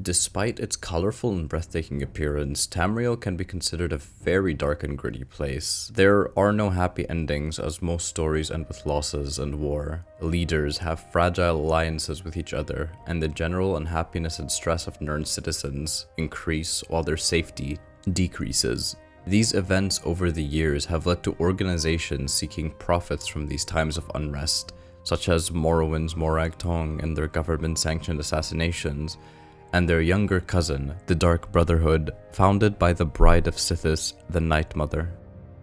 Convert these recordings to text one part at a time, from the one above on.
Despite its colorful and breathtaking appearance, Tamriel can be considered a very dark and gritty place. There are no happy endings, as most stories end with losses and war. Leaders have fragile alliances with each other, and the general unhappiness and stress of Nirn's citizens increase while their safety decreases. These events over the years have led to organizations seeking profits from these times of unrest, such as Morrowind's Morag Tong and their government-sanctioned assassinations, and their younger cousin, the Dark Brotherhood, founded by the Bride of Sithis, the Night Mother.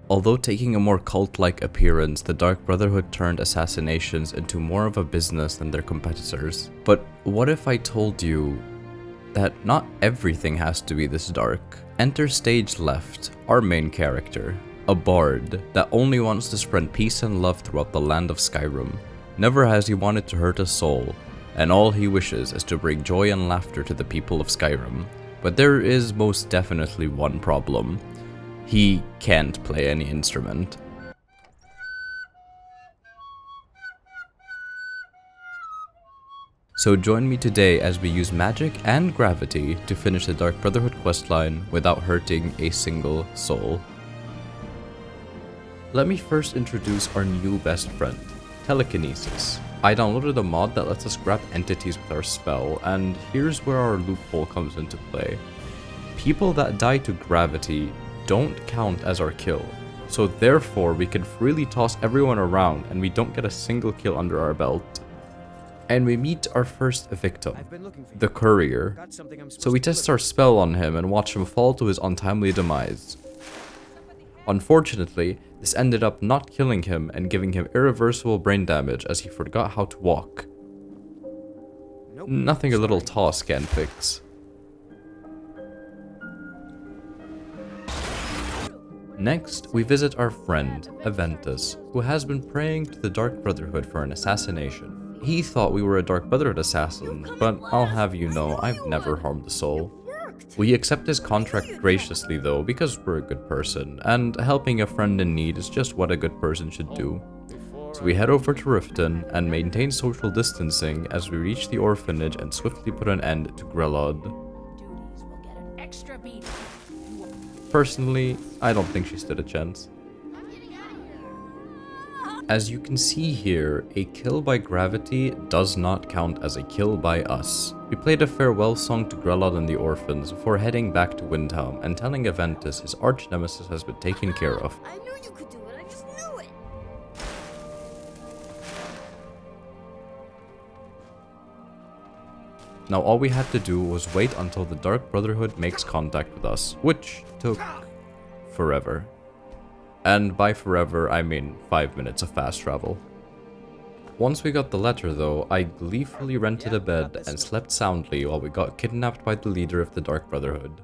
Although taking a more cult-like appearance, the Dark Brotherhood turned assassinations into more of a business than their competitors. But what if I told you that not everything has to be this dark? Enter stage left, our main character, a bard that only wants to spread peace and love throughout the land of Skyrim. Never has he wanted to hurt a soul, and all he wishes is to bring joy and laughter to the people of Skyrim. But there is most definitely one problem. He can't play any instrument. So join me today as we use magic and gravity to finish the Dark Brotherhood questline without hurting a single soul. Let me first introduce our new best friend, Telekinesis. I downloaded a mod that lets us grab entities with our spell, and here's where our loophole comes into play. People that die to gravity don't count as our kill, so therefore we can freely toss everyone around and we don't get a single kill under our belt. And we meet our first victim, the courier. So we test our spell on him and watch him fall to his untimely demise. Unfortunately, this ended up not killing him and giving him irreversible brain damage as he forgot how to walk. Nothing a little toss can't fix. Next, we visit our friend, Aventus, who has been praying to the Dark Brotherhood for an assassination. He thought we were a Dark Brotherhood assassin, but I'll have you know, I've never harmed a soul. We accept his contract graciously though, because we're a good person, and helping a friend in need is just what a good person should do. So we head over to Riften and maintain social distancing as we reach the orphanage and swiftly put an end to Grelod. Personally, I don't think she stood a chance. As you can see here, a kill by gravity does not count as a kill by us. We played a farewell song to Grelod and the orphans before heading back to Windhelm and telling Aventus his arch-nemesis has been taken care of. I knew you could do it, I just knew it! Now all we had to do was wait until the Dark Brotherhood makes contact with us, which took forever. And by forever, I mean 5 minutes of fast travel. Once we got the letter though, I gleefully rented a bed and slept soundly while we got kidnapped by the leader of the Dark Brotherhood.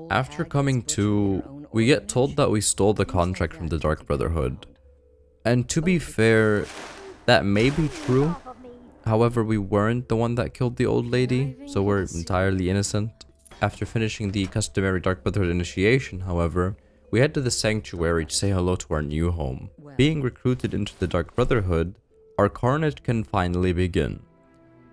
After coming to, we get told that we stole the contract from the Dark Brotherhood. And to be fair, that may be true. However, we weren't the one that killed the old lady, so we're entirely innocent. After finishing the customary Dark Brotherhood initiation, however, we head to the sanctuary to say hello to our new home. Being recruited into the Dark Brotherhood, our carnage can finally begin.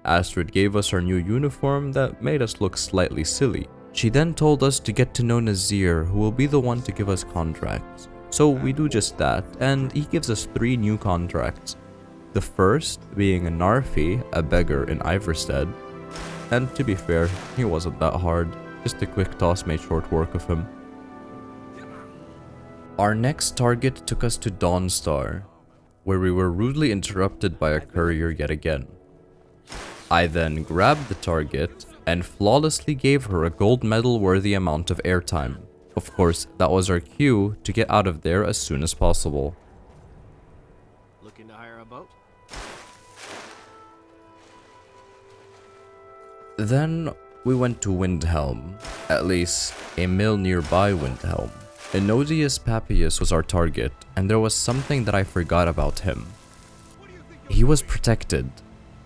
Astrid gave us our new uniform that made us look slightly silly. She then told us to get to know Nazir, who will be the one to give us contracts. So we do just that, and he gives us 3 new contracts. The first being a Narfi, a beggar in Iverstead. And to be fair, he wasn't that hard. Just a quick toss made short work of him. Our next target took us to Dawnstar, where we were rudely interrupted by a courier yet again. I then grabbed the target and flawlessly gave her a gold medal worthy amount of airtime. Of course, that was our cue to get out of there as soon as possible. Looking to hire a boat? Then we went to Windhelm, at least a mill nearby Windhelm. Enodius Papius was our target, and there was something that I forgot about him. He was protected.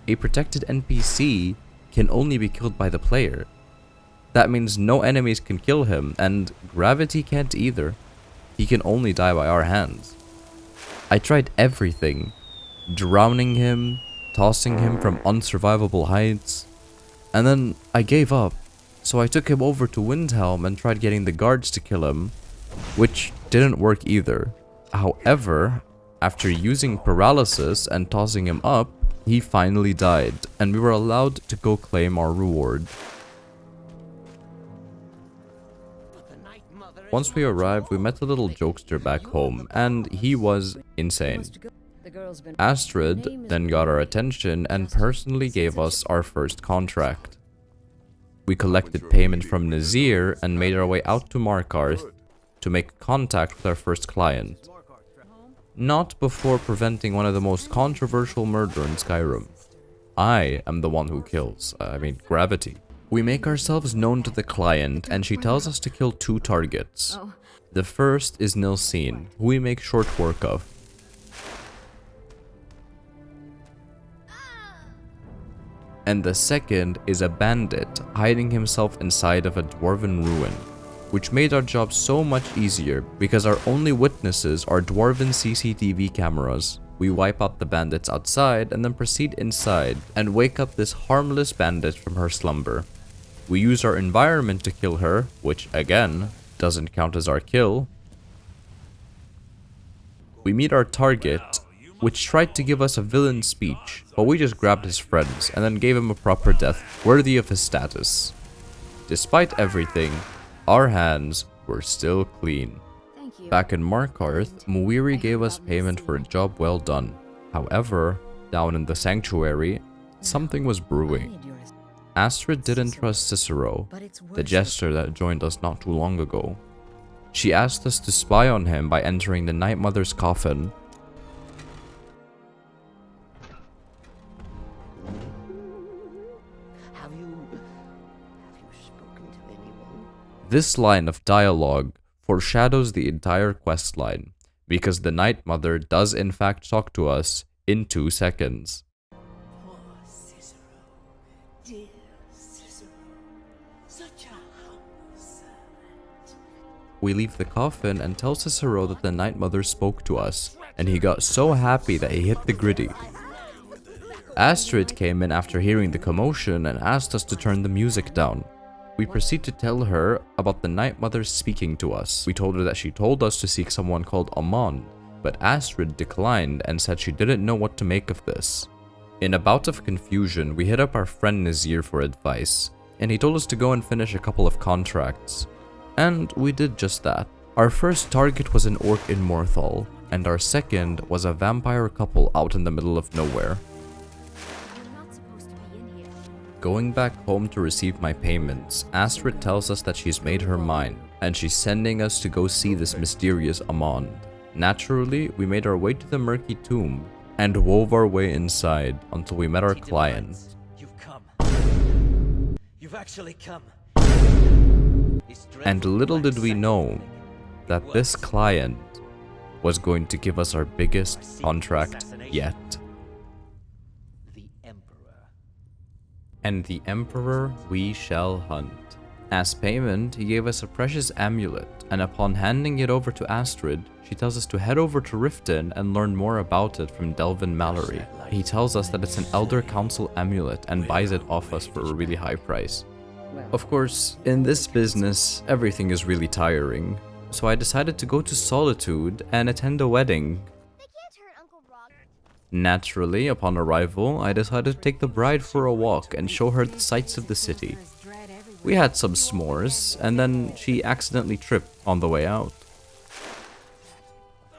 A protected NPC can only be killed by the player. That means no enemies can kill him, and gravity can't either. he can only die by our hands. I tried everything, drowning him, tossing him from unsurvivable heights, and then I gave up. So I took him over to Windhelm and tried getting the guards to kill him, which didn't work either. However, after using paralysis and tossing him up, he finally died, and we were allowed to go claim our reward. Once we arrived, we met a little jokester back home, and he was insane. Astrid then got our attention and personally gave us our first contract. We collected payment from Nazir and made our way out to Markarth to make contact with our first client. Not before preventing one of the most controversial murder in Skyrim. I am the one who kills, Gravity. We make ourselves known to the client and she tells us to kill 2 targets. The first is Nilsine, who we make short work of. And the second is a bandit hiding himself inside of a dwarven ruin, which made our job so much easier because our only witnesses are dwarven CCTV cameras. We wipe out the bandits outside and then proceed inside and wake up this harmless bandit from her slumber. We use our environment to kill her, which again doesn't count as our kill. We meet our target, which tried to give us a villain speech, but we just grabbed his friends and then gave him a proper death worthy of his status. Despite everything, our hands were still clean. Back in Markarth, Muiri gave us payment for a job well done. However, down in the sanctuary, something was brewing. Astrid didn't trust Cicero, the jester that joined us not too long ago. She asked us to spy on him by entering the Night Mother's coffin. Have you spoken to anyone? This line of dialogue foreshadows the entire questline, because the Night Mother does in fact talk to us in 2 seconds. Poor Cicero, dear Cicero, such a humble servant. We leave the coffin and tell Cicero that the Night Mother spoke to us, and he got so happy that he hit the gritty. Astrid came in after hearing the commotion and asked us to turn the music down. We proceed to tell her about the Night Mother speaking to us. We told her that she told us to seek someone called Amon, but Astrid declined and said she didn't know what to make of this. In a bout of confusion, we hit up our friend Nazir for advice, and he told us to go and finish a couple of contracts. And we did just that. Our first target was an orc in Morthal, and our second was a vampire couple out in the middle of nowhere. Going back home to receive my payments, Astrid tells us that she's made her mind, and she's sending us to go see this mysterious Amon. Naturally, we made our way to the murky tomb, and wove our way inside until we met our client. You've come. You've actually come. And little did we know that this client was going to give us our biggest contract yet. And the Emperor we shall hunt. As payment, he gave us a precious amulet, and upon handing it over to Astrid, she tells us to head over to Riften and learn more about it from Delvin Mallory. He tells us that it's an Elder Council amulet and buys it off us for a really high price. Of course, in this business, everything is really tiring, so I decided to go to Solitude and attend a wedding. Naturally, upon arrival, I decided to take the bride for a walk and show her the sights of the city. We had some s'mores, and then she accidentally tripped on the way out.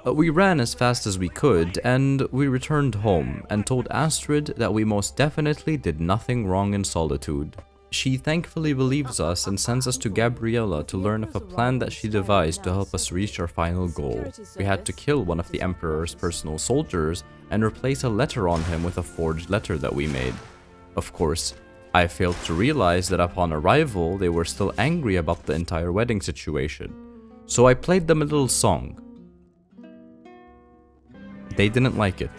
We ran as fast as we could, and we returned home and told Astrid that we most definitely did nothing wrong in Solitude. She thankfully believes us and sends us to Gabriella to learn of a plan that she devised to help us reach our final goal. We had to kill one of the Emperor's personal soldiers and replace a letter on him with a forged letter that we made. Of course, I failed to realize that upon arrival, they were still angry about the entire wedding situation. So I played them a little song. They didn't like it.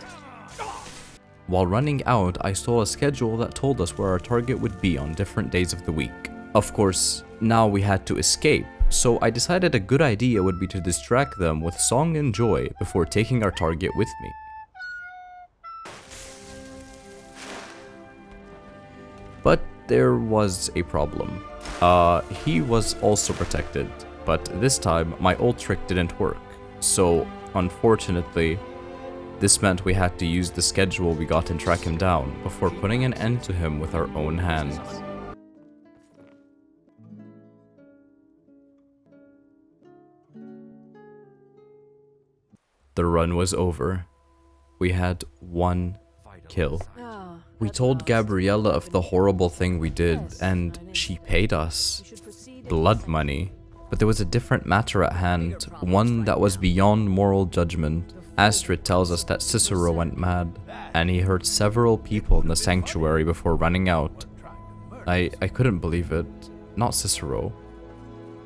While running out, I saw a schedule that told us where our target would be on different days of the week. Of course, now we had to escape so I decided a good idea would be to distract them with song and joy before taking our target with me. But there was a problem. He was also protected, but this time my old trick didn't work. So, unfortunately, this meant we had to use the schedule we got and track him down before putting an end to him with our own hands. The run was over. We had one kill. We told Gabriella of the horrible thing we did, and she paid us blood money. But there was a different matter at hand, one that was beyond moral judgment. Astrid tells us that Cicero went mad, and he hurt several people in the sanctuary before running out. I couldn't believe it. Not Cicero.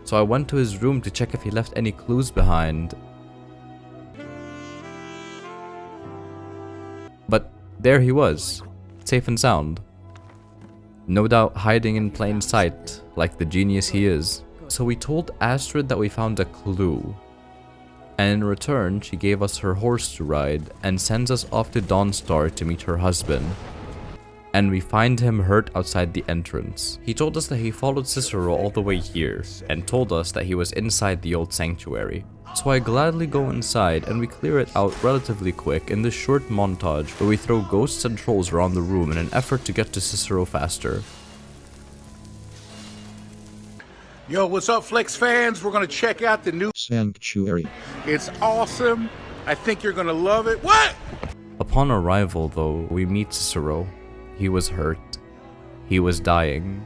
So I went to his room to check if he left any clues behind. But there he was, safe and sound. No doubt hiding in plain sight, like the genius he is. So we told Astrid that we found a clue. And in return, she gave us her horse to ride and sends us off to Dawnstar to meet her husband. And we find him hurt outside the entrance. He told us that he followed Cicero all the way here and told us that he was inside the old sanctuary. So I gladly go inside and we clear it out relatively quick in this short montage where we throw ghosts and trolls around the room in an effort to get to Cicero faster. Yo, what's up, Flex fans? We're gonna check out the new Sanctuary. It's awesome. I think you're gonna love it. What? Upon arrival though, we meet Cicero. He was hurt. He was dying.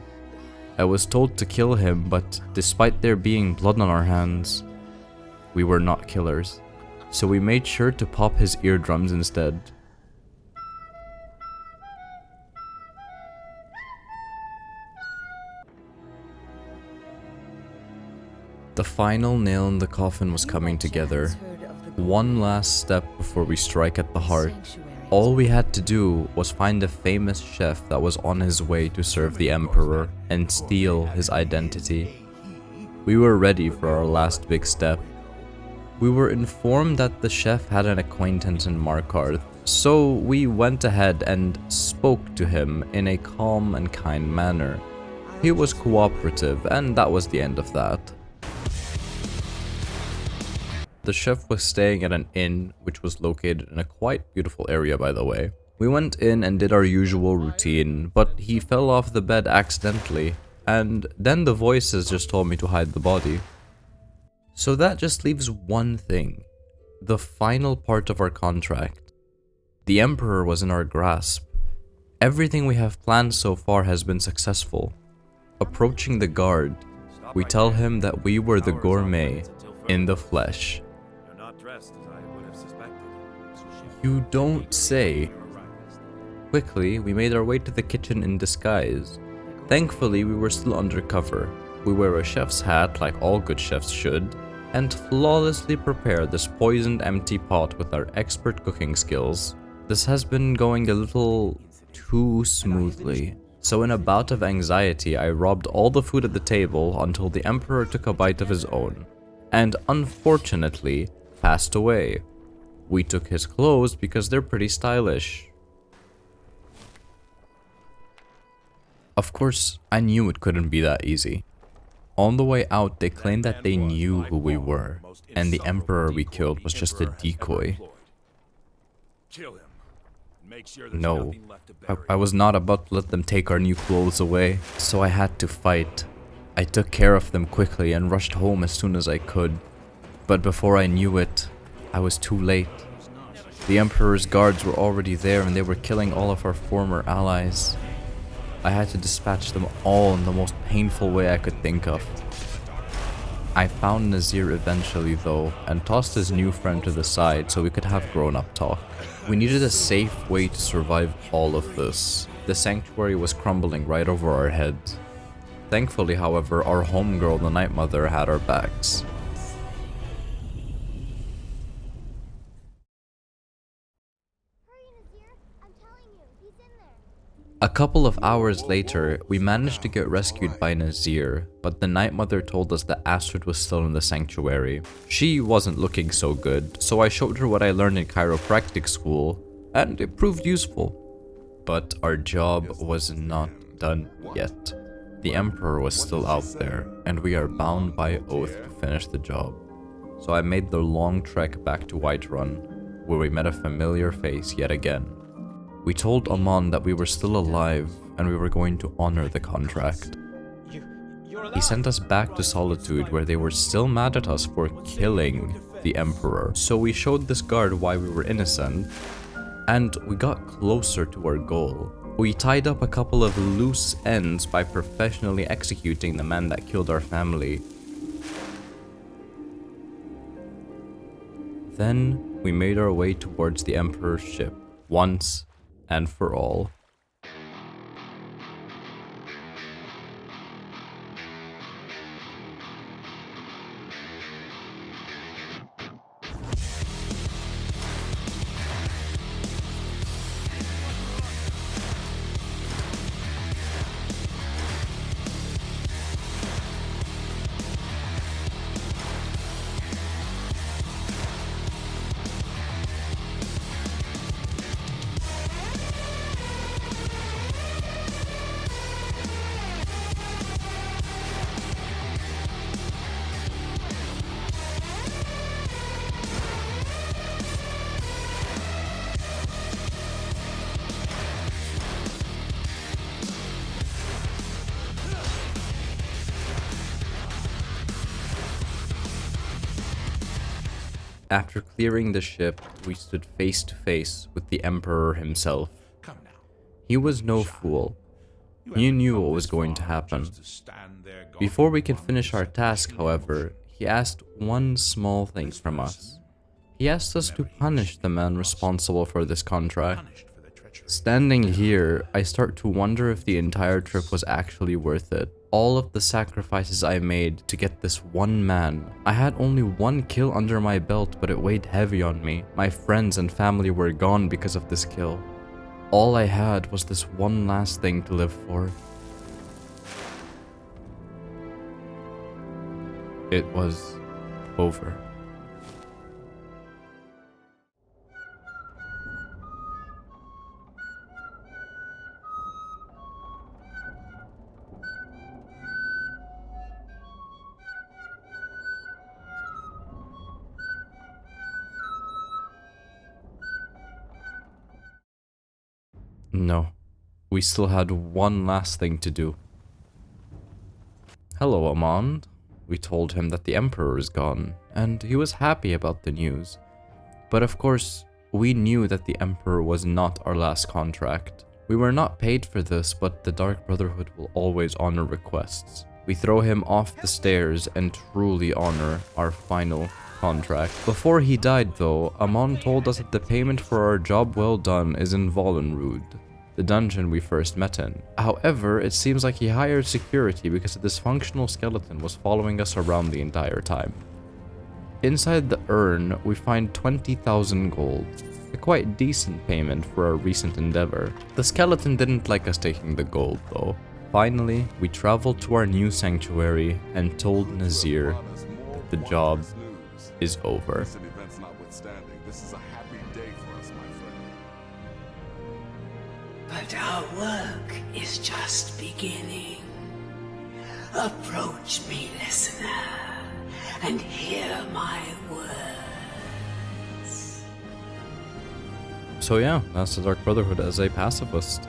I was told to kill him, but despite there being blood on our hands, we were not killers. So we made sure to pop his eardrums instead. The final nail in the coffin was coming together. One last step before we strike at the heart. All we had to do was find a famous chef that was on his way to serve the Emperor and steal his identity. We were ready for our last big step. We were informed that the chef had an acquaintance in Markarth, so we went ahead and spoke to him in a calm and kind manner. He was cooperative, and that was the end of that. The chef was staying at an inn, which was located in a quite beautiful area, by the way. We went in and did our usual routine, but he fell off the bed accidentally, and then the voices just told me to hide the body. So that just leaves one thing, the final part of our contract. The Emperor was in our grasp. Everything we have planned so far has been successful. Approaching the guard, we tell him that we were the gourmet in the flesh. You don't say. Quickly, we made our way to the kitchen in disguise. Thankfully, we were still undercover. We wear a chef's hat like all good chefs should, and flawlessly prepare this poisoned empty pot with our expert cooking skills. This has been going a little too smoothly. So in a bout of anxiety, I robbed all the food at the table until the Emperor took a bite of his own, and unfortunately, passed away. We took his clothes because they're pretty stylish. Of course, I knew it couldn't be that easy. On the way out, they claimed that they knew who we were, and the Emperor we killed was just a decoy. No, I was not about to let them take our new clothes away, so I had to fight. I took care of them quickly and rushed home as soon as I could. But before I knew it, I was too late. The Emperor's guards were already there and they were killing all of our former allies. I had to dispatch them all in the most painful way I could think of. I found Nazir eventually though, and tossed his new friend to the side so we could have grown-up talk. We needed a safe way to survive all of this. The sanctuary was crumbling right over our heads. Thankfully, however, our homegirl, the Night Mother, had our backs. A couple of hours later, we managed to get rescued by Nazir, but the Night Mother told us that Astrid was still in the sanctuary. She wasn't looking so good, so I showed her what I learned in chiropractic school, and it proved useful. But our job was not done yet. The Emperor was still out there, and we are bound by oath to finish the job. So I made the long trek back to Whiterun, where we met a familiar face yet again. We told Amon that we were still alive and we were going to honor the contract. He sent us back to Solitude, where they were still mad at us for killing the Emperor. So we showed this guard why we were innocent, and we got closer to our goal. We tied up a couple of loose ends by professionally executing the man that killed our family. Then we made our way towards the Emperor's ship, once and for all. After clearing the ship, we stood face to face with the Emperor himself. He was no fool. He knew what was going to happen. Before we could finish our task, however, he asked one small thing from us. He asked us to punish the man responsible for this contract. Standing here, I start to wonder if the entire trip was actually worth it. All of the sacrifices I made to get this one man. I had only one kill under my belt, but it weighed heavy on me. My friends and family were gone because of this kill. All I had was this one last thing to live for. It was over. No, we still had one last thing to do. Hello, Amon. We told him that the Emperor is gone, and he was happy about the news. But of course, we knew that the Emperor was not our last contract. We were not paid for this, but the Dark Brotherhood will always honor requests. We throw him off the stairs and truly honor our final contract. Before he died though, Amon told us that the payment for our job well done is in Vollenrud, the dungeon we first met in. However, it seems like he hired security because a dysfunctional skeleton was following us around the entire time. Inside the urn, we find 20,000 gold, a quite decent payment for our recent endeavor. The skeleton didn't like us taking the gold though. Finally, we traveled to our new sanctuary and told Nazir that the job is over. But our work is just beginning. Approach me, listener, and hear my words. So yeah, that's the Dark Brotherhood as a pacifist.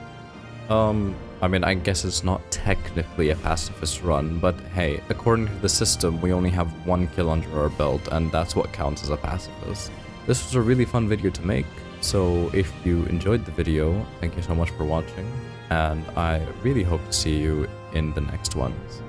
I mean, I guess it's not technically a pacifist run, but hey, according to the system, we only have one kill under our belt, and that's what counts as a pacifist. This was a really fun video to make, so if you enjoyed the video, thank you so much for watching, and I really hope to see you in the next ones.